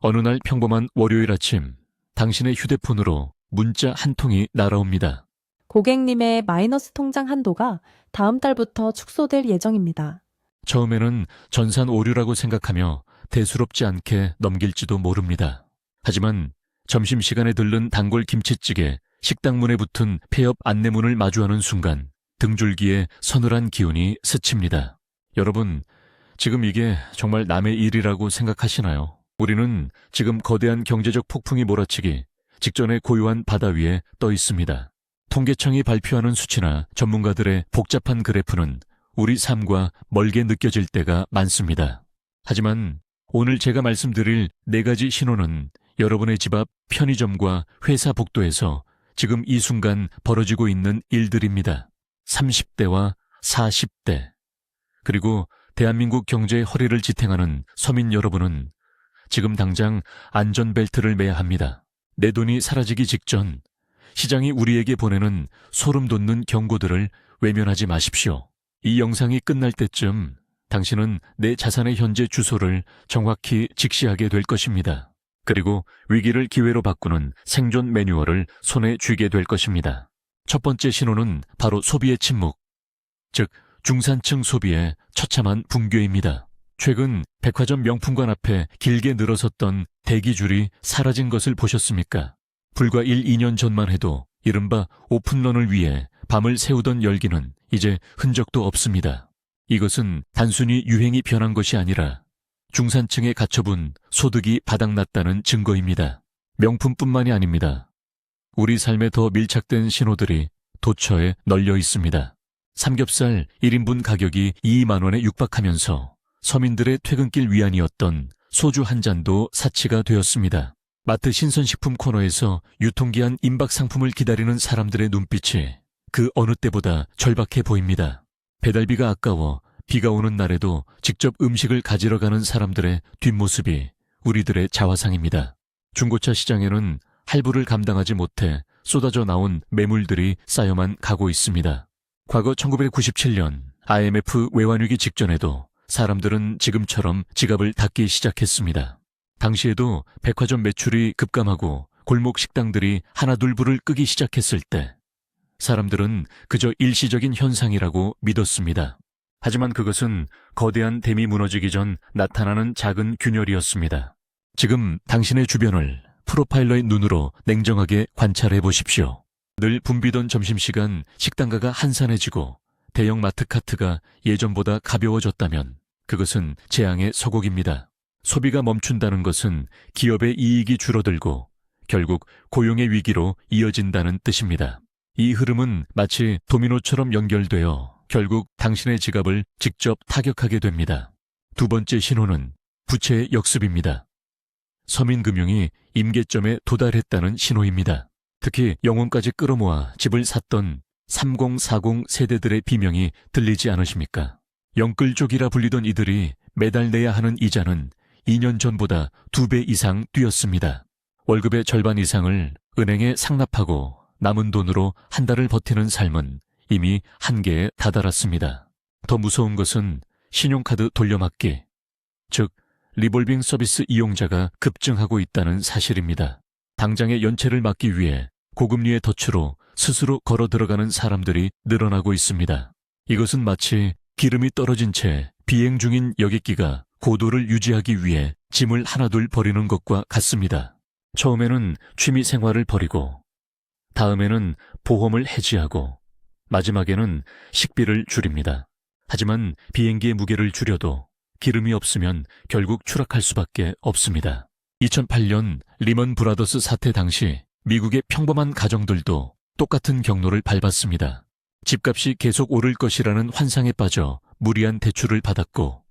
어느 날 평범한 월요일 아침, 당신의 휴대폰으로 문자 한 통이 날아옵니다. 고객님의 마이너스 통장 한도가 다음 달부터 축소될 예정입니다. 처음에는 전산 오류라고 생각하며 대수롭지 않게 넘길지도 모릅니다. 하지만 점심시간에 들른 단골 김치찌개 식당 문에 붙은 폐업 안내문을 마주하는 순간 등줄기에 서늘한 기운이 스칩니다. 여러분, 지금 이게 정말 남의 일이라고 생각하시나요? 우리는 지금 거대한 경제적 폭풍이 몰아치기 직전에 고요한 바다 위에 떠 있습니다. 통계청이 발표하는 수치나 전문가들의 복잡한 그래프는 우리 삶과 멀게 느껴질 때가 많습니다. 하지만 오늘 제가 말씀드릴 4가지 신호는 여러분의 집 앞 편의점과 회사 복도에서 지금 이 순간 벌어지고 있는 일들입니다. 30대와 40대, 그리고 대한민국 경제의 허리를 지탱하는 서민 여러분은 지금 당장 안전벨트를 매야 합니다. 내 돈이 사라지기 직전 시장이 우리에게 보내는 소름 돋는 경고들을 외면하지 마십시오. 이 영상이 끝날 때쯤 당신은 내 자산의 현재 주소를 정확히 직시하게 될 것입니다. 그리고 위기를 기회로 바꾸는 생존 매뉴얼을 손에 쥐게 될 것입니다. 첫 번째 신호는 바로 소비의 침묵, 즉 중산층 소비의 처참한 붕괴입니다. 최근 백화점 명품관 앞에 길게 늘어섰던 대기줄이 사라진 것을 보셨습니까? 불과 1-2년 전만 해도 이른바 오픈런을 위해 밤을 새우던 열기는 이제 흔적도 없습니다. 이것은 단순히 유행이 변한 것이 아니라 중산층의 가처분 소득이 바닥났다는 증거입니다. 명품뿐만이 아닙니다. 우리 삶에 더 밀착된 신호들이 도처에 널려 있습니다. 삼겹살 1인분 가격이 2만 원에 육박하면서 서민들의 퇴근길 위안이었던 소주 한 잔도 사치가 되었습니다. 마트 신선식품 코너에서 유통기한 임박 상품을 기다리는 사람들의 눈빛이 그 어느 때보다 절박해 보입니다. 배달비가 아까워 비가 오는 날에도 직접 음식을 가지러 가는 사람들의 뒷모습이 우리들의 자화상입니다. 중고차 시장에는 할부를 감당하지 못해 쏟아져 나온 매물들이 쌓여만 가고 있습니다. 과거 1997년 IMF 외환위기 직전에도 사람들은 지금처럼 지갑을 닫기 시작했습니다. 당시에도 백화점 매출이 급감하고 골목 식당들이 하나둘 불을 끄기 시작했을 때 사람들은 그저 일시적인 현상이라고 믿었습니다. 하지만 그것은 거대한 댐이 무너지기 전 나타나는 작은 균열이었습니다. 지금 당신의 주변을 프로파일러의 눈으로 냉정하게 관찰해 보십시오. 늘 붐비던 점심시간 식당가가 한산해지고 대형 마트 카트가 예전보다 가벼워졌다면 그것은 재앙의 서곡입니다. 소비가 멈춘다는 것은 기업의 이익이 줄어들고 결국 고용의 위기로 이어진다는 뜻입니다. 이 흐름은 마치 도미노처럼 연결되어 결국 당신의 지갑을 직접 타격하게 됩니다. 두 번째 신호는 부채의 역습입니다. 서민금융이 임계점에 도달했다는 신호입니다. 특히 영혼까지 끌어모아 집을 샀던 3040 세대들의 비명이 들리지 않으십니까? 영끌족이라 불리던 이들이 매달 내야 하는 이자는 2년 전보다 2배 이상 뛰었습니다. 월급의 절반 이상을 은행에 상납하고 남은 돈으로 한 달을 버티는 삶은 이미 한계에 다다랐습니다. 더 무서운 것은 신용카드 돌려막기, 즉 리볼빙 서비스 이용자가 급증하고 있다는 사실입니다. 당장의 연체를 막기 위해 고금리의 덫으로 스스로 걸어 들어가는 사람들이 늘어나고 있습니다. 이것은 마치 기름이 떨어진 채 비행 중인 여객기가 고도를 유지하기 위해 짐을 하나둘 버리는 것과 같습니다. 처음에는 취미 생활을 버리고 다음에는 보험을 해지하고 마지막에는 식비를 줄입니다. 하지만 비행기의 무게를 줄여도 기름이 없으면 결국 추락할 수밖에 없습니다. 2008년 리먼 브라더스 사태 당시 미국의 평범한 가정들도 똑같은 경로를 밟았습니다. 집값이 계속 오를 것이라는 환상에 빠져 무리한 대출을 받았고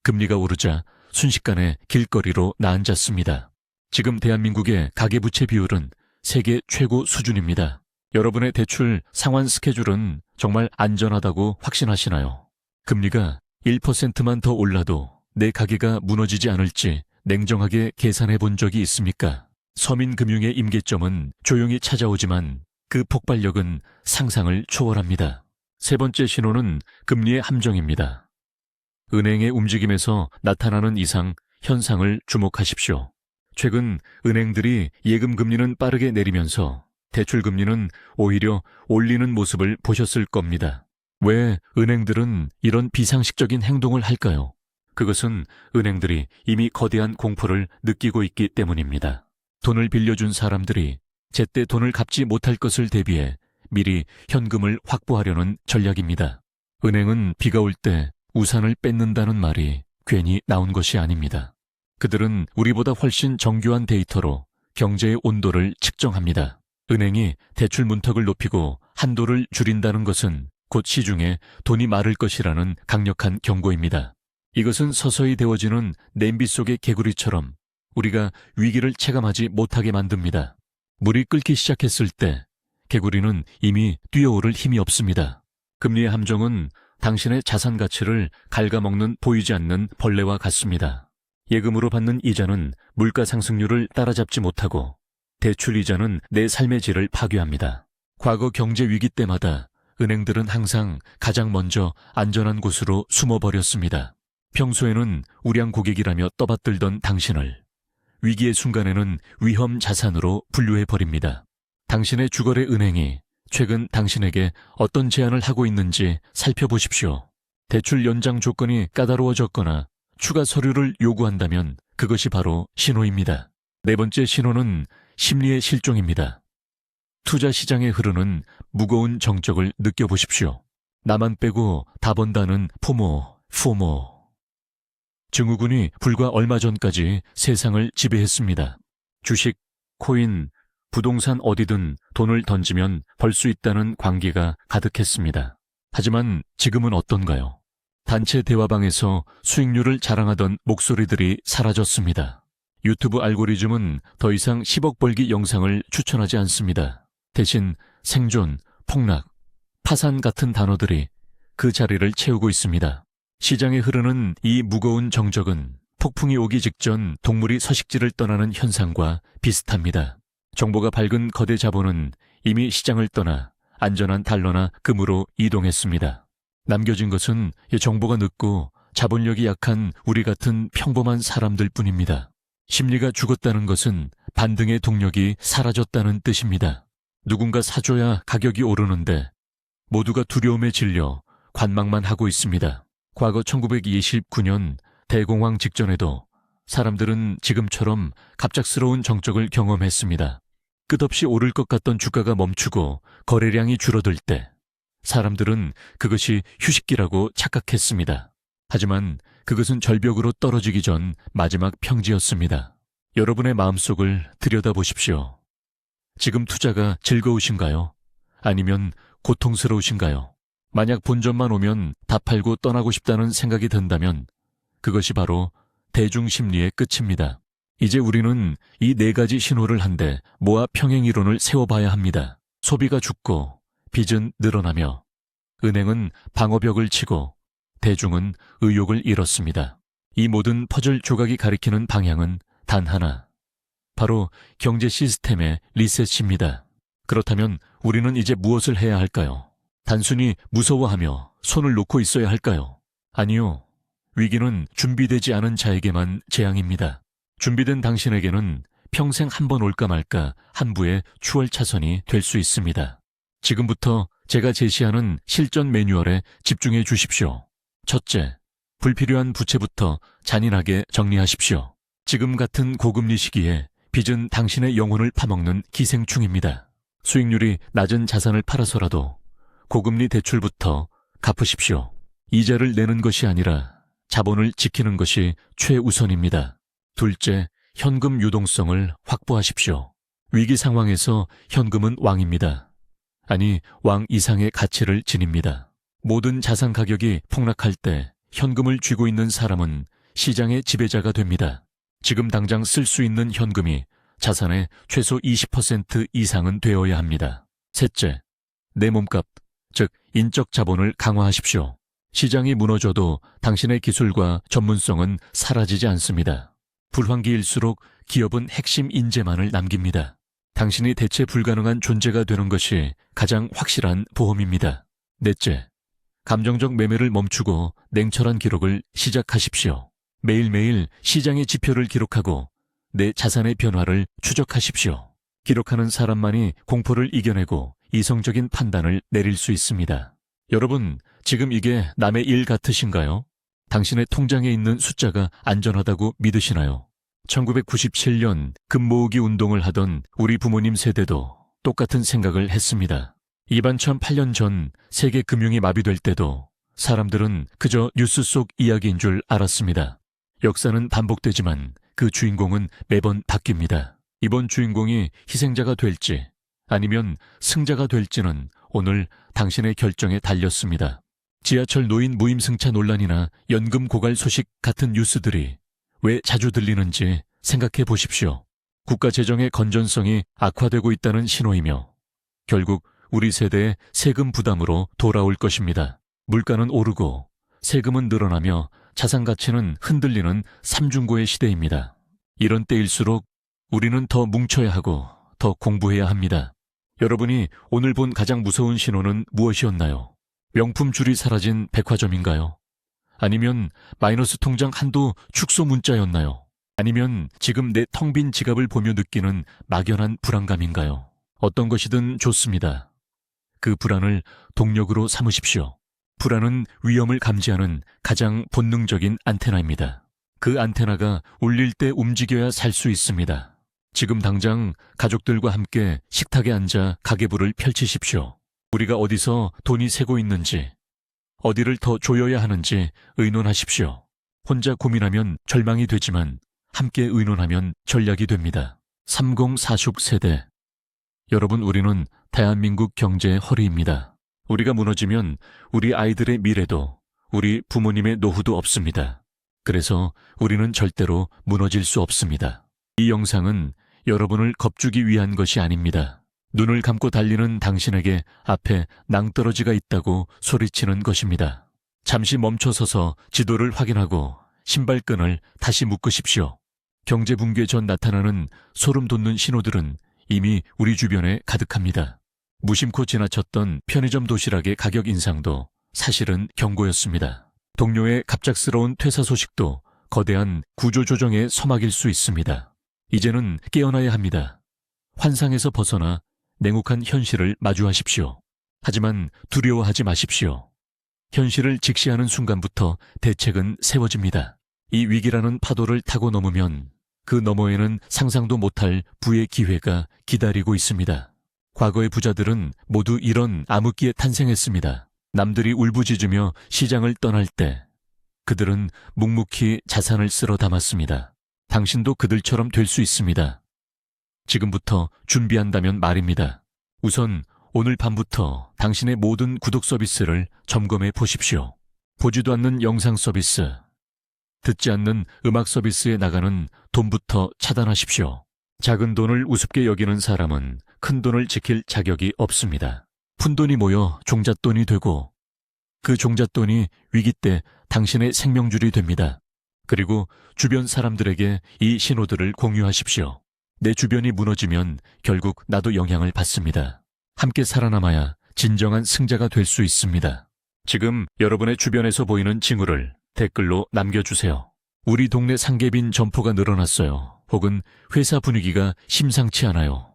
금리가 오르자 순식간에 길거리로 나앉았습니다. 지금 대한민국의 가계부채 비율은 세계 최고 수준입니다. 여러분의 대출 상환 스케줄은 정말 안전하다고 확신하시나요? 금리가 1%만 더 올라도 내 가게가 무너지지 않을지 냉정하게 계산해 본 적이 있습니까? 서민금융의 임계점은 조용히 찾아오지만 그 폭발력은 상상을 초월합니다. 세 번째 신호는 금리의 함정입니다. 은행의 움직임에서 나타나는 이상 현상을 주목하십시오. 최근 은행들이 예금 금리는 빠르게 내리면서 대출 금리는 오히려 올리는 모습을 보셨을 겁니다. 왜 은행들은 이런 비상식적인 행동을 할까요? 그것은 은행들이 이미 거대한 공포를 느끼고 있기 때문입니다. 돈을 빌려준 사람들이 제때 돈을 갚지 못할 것을 대비해 미리 현금을 확보하려는 전략입니다. 은행은 비가 올 때 우산을 뺏는다는 말이 괜히 나온 것이 아닙니다. 그들은 우리보다 훨씬 정교한 데이터로 경제의 온도를 측정합니다. 은행이 대출 문턱을 높이고 한도를 줄인다는 것은 곧 시중에 돈이 마를 것이라는 강력한 경고입니다. 이것은 서서히 데워지는 냄비 속의 개구리처럼 우리가 위기를 체감하지 못하게 만듭니다. 물이 끓기 시작했을 때 개구리는 이미 뛰어오를 힘이 없습니다. 금리의 함정은 당신의 자산 가치를 갉아먹는 보이지 않는 벌레와 같습니다. 예금으로 받는 이자는 물가 상승률을 따라잡지 못하고 대출 이자는 내 삶의 질을 파괴합니다. 과거 경제 위기 때마다 은행들은 항상 가장 먼저 안전한 곳으로 숨어버렸습니다. 평소에는 우량 고객이라며 떠받들던 당신을 위기의 순간에는 위험 자산으로 분류해버립니다. 당신의 주거래 은행이 최근 당신에게 어떤 제안을 하고 있는지 살펴보십시오. 대출 연장 조건이 까다로워졌거나 추가 서류를 요구한다면 그것이 바로 신호입니다. 네 번째 신호는 심리의 실종입니다. 투자 시장에 흐르는 무거운 정적을 느껴보십시오. 나만 빼고 다 번다는 포모. 증후군이 불과 얼마 전까지 세상을 지배했습니다. 주식, 코인, 부동산 어디든 돈을 던지면 벌 수 있다는 광기가 가득했습니다. 하지만 지금은 어떤가요? 단체 대화방에서 수익률을 자랑하던 목소리들이 사라졌습니다. 유튜브 알고리즘은 더 이상 10억 벌기 영상을 추천하지 않습니다. 대신 생존, 폭락, 파산 같은 단어들이 그 자리를 채우고 있습니다. 시장에 흐르는 이 무거운 정적은 폭풍이 오기 직전 동물이 서식지를 떠나는 현상과 비슷합니다. 정보가 밝은 거대 자본은 이미 시장을 떠나 안전한 달러나 금으로 이동했습니다. 남겨진 것은 정보가 늦고 자본력이 약한 우리 같은 평범한 사람들 뿐입니다. 심리가 죽었다는 것은 반등의 동력이 사라졌다는 뜻입니다. 누군가 사줘야 가격이 오르는데 모두가 두려움에 질려 관망만 하고 있습니다. 과거 1929년 대공황 직전에도 사람들은 지금처럼 갑작스러운 정적을 경험했습니다. 끝없이 오를 것 같던 주가가 멈추고 거래량이 줄어들 때 사람들은 그것이 휴식기라고 착각했습니다. 하지만 그것은 절벽으로 떨어지기 전 마지막 평지였습니다. 여러분의 마음속을 들여다보십시오. 지금 투자가 즐거우신가요? 아니면 고통스러우신가요? 만약 본전만 오면 다 팔고 떠나고 싶다는 생각이 든다면 그것이 바로 대중심리의 끝입니다. 이제 우리는 이 네 가지 신호를 한데 모아 평행이론을 세워봐야 합니다. 소비가 죽고 빚은 늘어나며 은행은 방어벽을 치고 대중은 의욕을 잃었습니다. 이 모든 퍼즐 조각이 가리키는 방향은 단 하나, 바로 경제 시스템의 리셋입니다. 그렇다면 우리는 이제 무엇을 해야 할까요? 단순히 무서워하며 손을 놓고 있어야 할까요? 아니요. 위기는 준비되지 않은 자에게만 재앙입니다. 준비된 당신에게는 평생 한 번 올까 말까 한부의 추월차선이 될 수 있습니다. 지금부터 제가 제시하는 실전 매뉴얼에 집중해 주십시오. 첫째, 불필요한 부채부터 잔인하게 정리하십시오. 지금 같은 고금리 시기에 빚은 당신의 영혼을 파먹는 기생충입니다. 수익률이 낮은 자산을 팔아서라도 고금리 대출부터 갚으십시오. 이자를 내는 것이 아니라 자본을 지키는 것이 최우선입니다. 둘째, 현금 유동성을 확보하십시오. 위기 상황에서 현금은 왕입니다. 아니, 왕 이상의 가치를 지닙니다. 모든 자산 가격이 폭락할 때 현금을 쥐고 있는 사람은 시장의 지배자가 됩니다. 지금 당장 쓸 수 있는 현금이 자산의 최소 20% 이상은 되어야 합니다. 셋째, 내 몸값, 즉 인적 자본을 강화하십시오. 시장이 무너져도 당신의 기술과 전문성은 사라지지 않습니다. 불황기일수록 기업은 핵심 인재만을 남깁니다. 당신이 대체 불가능한 존재가 되는 것이 가장 확실한 보험입니다. 넷째, 감정적 매매를 멈추고 냉철한 기록을 시작하십시오. 매일매일 시장의 지표를 기록하고 내 자산의 변화를 추적하십시오. 기록하는 사람만이 공포를 이겨내고 이성적인 판단을 내릴 수 있습니다. 여러분, 지금 이게 남의 일 같으신가요? 당신의 통장에 있는 숫자가 안전하다고 믿으시나요? 1997년 금 모으기 운동을 하던 우리 부모님 세대도 똑같은 생각을 했습니다. 이반천 8년 전 세계 금융이 마비될 때도 사람들은 그저 뉴스 속 이야기인 줄 알았습니다. 역사는 반복되지만 그 주인공은 매번 바뀝니다. 이번 주인공이 희생자가 될지 아니면 승자가 될지는 오늘 당신의 결정에 달렸습니다. 지하철 노인 무임승차 논란이나 연금 고갈 소식 같은 뉴스들이 왜 자주 들리는지 생각해 보십시오. 국가 재정의 건전성이 악화되고 있다는 신호이며 결국 우리 세대의 세금 부담으로 돌아올 것입니다. 물가는 오르고 세금은 늘어나며 자산 가치는 흔들리는 삼중고의 시대입니다. 이런 때일수록 우리는 더 뭉쳐야 하고 더 공부해야 합니다. 여러분이 오늘 본 가장 무서운 신호는 무엇이었나요? 명품 줄이 사라진 백화점인가요? 아니면 마이너스 통장 한도 축소 문자였나요? 아니면 지금 내 텅 빈 지갑을 보며 느끼는 막연한 불안감인가요? 어떤 것이든 좋습니다. 그 불안을 동력으로 삼으십시오. 불안은 위험을 감지하는 가장 본능적인 안테나입니다. 그 안테나가 울릴 때 움직여야 살 수 있습니다. 지금 당장 가족들과 함께 식탁에 앉아 가계부를 펼치십시오. 우리가 어디서 돈이 새고 있는지, 어디를 더 조여야 하는지 의논하십시오. 혼자 고민하면 절망이 되지만 함께 의논하면 전략이 됩니다. 30-40 세대. 여러분, 우리는 대한민국 경제의 허리입니다. 우리가 무너지면 우리 아이들의 미래도 우리 부모님의 노후도 없습니다. 그래서 우리는 절대로 무너질 수 없습니다. 이 영상은 여러분을 겁주기 위한 것이 아닙니다. 눈을 감고 달리는 당신에게 앞에 낭떠러지가 있다고 소리치는 것입니다. 잠시 멈춰서서 지도를 확인하고 신발끈을 다시 묶으십시오. 경제 붕괴 전 나타나는 소름 돋는 신호들은 이미 우리 주변에 가득합니다. 무심코 지나쳤던 편의점 도시락의 가격 인상도 사실은 경고였습니다. 동료의 갑작스러운 퇴사 소식도 거대한 구조조정의 서막일 수 있습니다. 이제는 깨어나야 합니다. 환상에서 벗어나 냉혹한 현실을 마주하십시오. 하지만 두려워하지 마십시오. 현실을 직시하는 순간부터 대책은 세워집니다. 이 위기라는 파도를 타고 넘으면 그 너머에는 상상도 못할 부의 기회가 기다리고 있습니다. 과거의 부자들은 모두 이런 암흑기에 탄생했습니다. 남들이 울부짖으며 시장을 떠날 때 그들은 묵묵히 자산을 쓸어 담았습니다. 당신도 그들처럼 될 수 있습니다. 지금부터 준비한다면 말입니다. 우선 오늘 밤부터 당신의 모든 구독 서비스를 점검해 보십시오. 보지도 않는 영상 서비스, 듣지 않는 음악 서비스에 나가는 돈부터 차단하십시오. 작은 돈을 우습게 여기는 사람은 큰 돈을 지킬 자격이 없습니다. 푼돈이 모여 종잣돈이 되고 그 종잣돈이 위기 때 당신의 생명줄이 됩니다. 그리고 주변 사람들에게 이 신호들을 공유하십시오. 내 주변이 무너지면 결국 나도 영향을 받습니다. 함께 살아남아야 진정한 승자가 될 수 있습니다. 지금 여러분의 주변에서 보이는 징후를 댓글로 남겨주세요. 우리 동네 상계빈 점포가 늘어났어요. 혹은 회사 분위기가 심상치 않아요.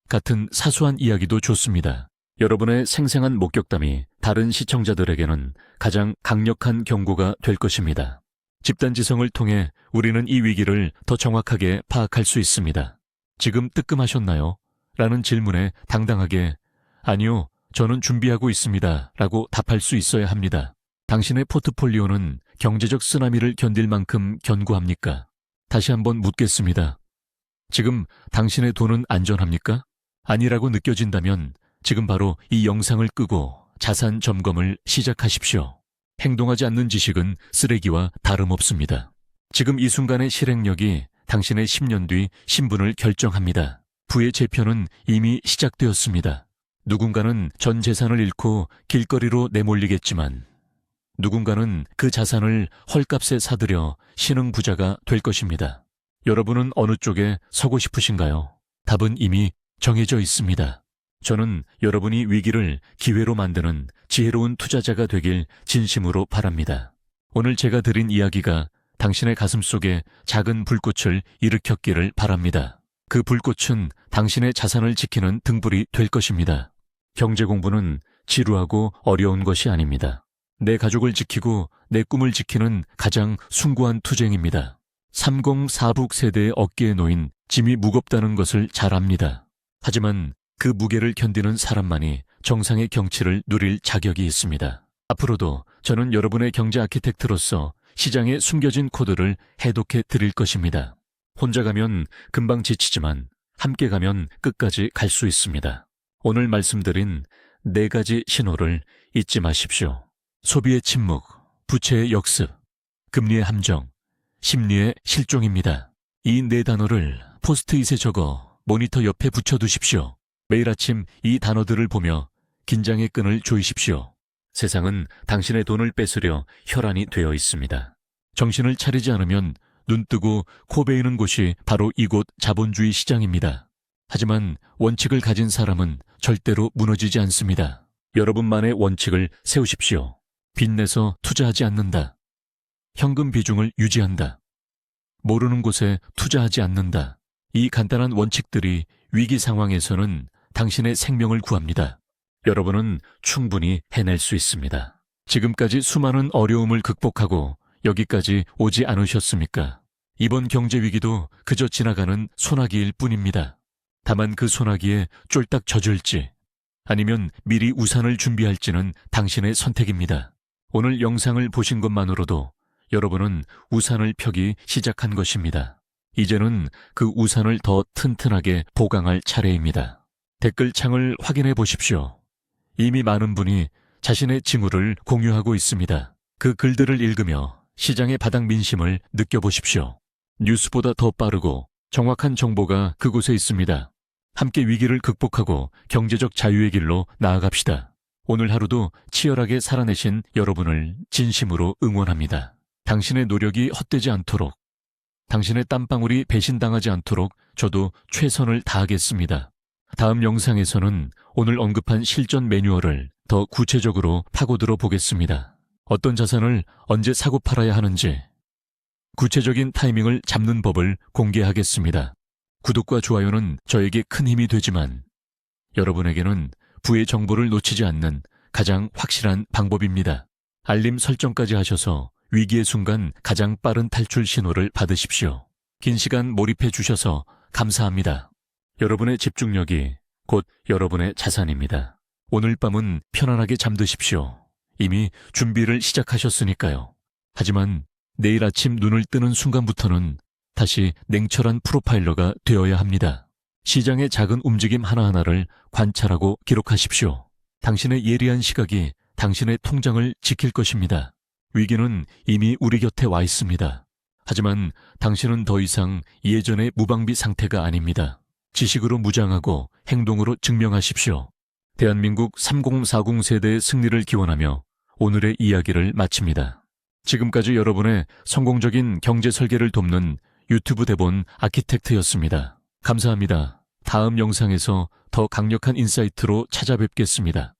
같은 사소한 이야기도 좋습니다. 여러분의 생생한 목격담이 다른 시청자들에게는 가장 강력한 경고가 될 것입니다. 집단지성을 통해 우리는 이 위기를 더 정확하게 파악할 수 있습니다. 지금 뜨끔하셨나요? 라는 질문에 당당하게 아니요, 저는 준비하고 있습니다. 라고 답할 수 있어야 합니다. 당신의 포트폴리오는 경제적 쓰나미를 견딜 만큼 견고합니까? 다시 한번 묻겠습니다. 지금 당신의 돈은 안전합니까? 아니라고 느껴진다면 지금 바로 이 영상을 끄고 자산 점검을 시작하십시오. 행동하지 않는 지식은 쓰레기와 다름없습니다. 지금 이 순간의 실행력이 당신의 10년 뒤 신분을 결정합니다. 부의 재편은 이미 시작되었습니다. 누군가는 전 재산을 잃고 길거리로 내몰리겠지만 누군가는 그 자산을 헐값에 사들여 신흥부자가 될 것입니다. 여러분은 어느 쪽에 서고 싶으신가요? 답은 이미 정해져 있습니다. 저는 여러분이 위기를 기회로 만드는 지혜로운 투자자가 되길 진심으로 바랍니다. 오늘 제가 드린 이야기가 당신의 가슴 속에 작은 불꽃을 일으켰기를 바랍니다. 그 불꽃은 당신의 자산을 지키는 등불이 될 것입니다. 경제 공부는 지루하고 어려운 것이 아닙니다. 내 가족을 지키고 내 꿈을 지키는 가장 숭고한 투쟁입니다. 3046 세대의 어깨에 놓인 짐이 무겁다는 것을 잘 압니다. 하지만 그 무게를 견디는 사람만이 정상의 경치를 누릴 자격이 있습니다. 앞으로도 저는 여러분의 경제 아키텍트로서 시장에 숨겨진 코드를 해독해 드릴 것입니다. 혼자 가면 금방 지치지만 함께 가면 끝까지 갈 수 있습니다. 오늘 말씀드린 4가지 신호를 잊지 마십시오. 소비의 침묵, 부채의 역습, 금리의 함정, 심리의 실종입니다. 이 4단어를 포스트잇에 적어 모니터 옆에 붙여두십시오. 매일 아침 이 단어들을 보며 긴장의 끈을 조이십시오. 세상은 당신의 돈을 뺏으려 혈안이 되어 있습니다. 정신을 차리지 않으면 눈 뜨고 코 베이는 곳이 바로 이곳 자본주의 시장입니다. 하지만 원칙을 가진 사람은 절대로 무너지지 않습니다. 여러분만의 원칙을 세우십시오. 빚내서 투자하지 않는다. 현금 비중을 유지한다. 모르는 곳에 투자하지 않는다. 이 간단한 원칙들이 위기 상황에서는 당신의 생명을 구합니다. 여러분은 충분히 해낼 수 있습니다. 지금까지 수많은 어려움을 극복하고 여기까지 오지 않으셨습니까? 이번 경제 위기도 그저 지나가는 소나기일 뿐입니다. 다만 그 소나기에 쫄딱 젖을지 아니면 미리 우산을 준비할지는 당신의 선택입니다. 오늘 영상을 보신 것만으로도 여러분은 우산을 펴기 시작한 것입니다. 이제는 그 우산을 더 튼튼하게 보강할 차례입니다. 댓글창을 확인해 보십시오. 이미 많은 분이 자신의 징후를 공유하고 있습니다. 그 글들을 읽으며 시장의 바닥 민심을 느껴보십시오. 뉴스보다 더 빠르고 정확한 정보가 그곳에 있습니다. 함께 위기를 극복하고 경제적 자유의 길로 나아갑시다. 오늘 하루도 치열하게 살아내신 여러분을 진심으로 응원합니다. 당신의 노력이 헛되지 않도록, 당신의 땀방울이 배신당하지 않도록 저도 최선을 다하겠습니다. 다음 영상에서는 오늘 언급한 실전 매뉴얼을 더 구체적으로 파고들어 보겠습니다. 어떤 자산을 언제 사고 팔아야 하는지, 구체적인 타이밍을 잡는 법을 공개하겠습니다. 구독과 좋아요는 저에게 큰 힘이 되지만 여러분에게는 부의 정보를 놓치지 않는 가장 확실한 방법입니다. 알림 설정까지 하셔서 위기의 순간 가장 빠른 탈출 신호를 받으십시오. 긴 시간 몰입해 주셔서 감사합니다. 여러분의 집중력이 곧 여러분의 자산입니다. 오늘 밤은 편안하게 잠드십시오. 이미 준비를 시작하셨으니까요. 하지만 내일 아침 눈을 뜨는 순간부터는 다시 냉철한 프로파일러가 되어야 합니다. 시장의 작은 움직임 하나하나를 관찰하고 기록하십시오. 당신의 예리한 시각이 당신의 통장을 지킬 것입니다. 위기는 이미 우리 곁에 와 있습니다. 하지만 당신은 더 이상 예전의 무방비 상태가 아닙니다. 지식으로 무장하고 행동으로 증명하십시오. 대한민국 3040 세대의 승리를 기원하며 오늘의 이야기를 마칩니다. 지금까지 여러분의 성공적인 경제 설계를 돕는 유튜브 대본 아키텍트였습니다. 감사합니다. 다음 영상에서 더 강력한 인사이트로 찾아뵙겠습니다.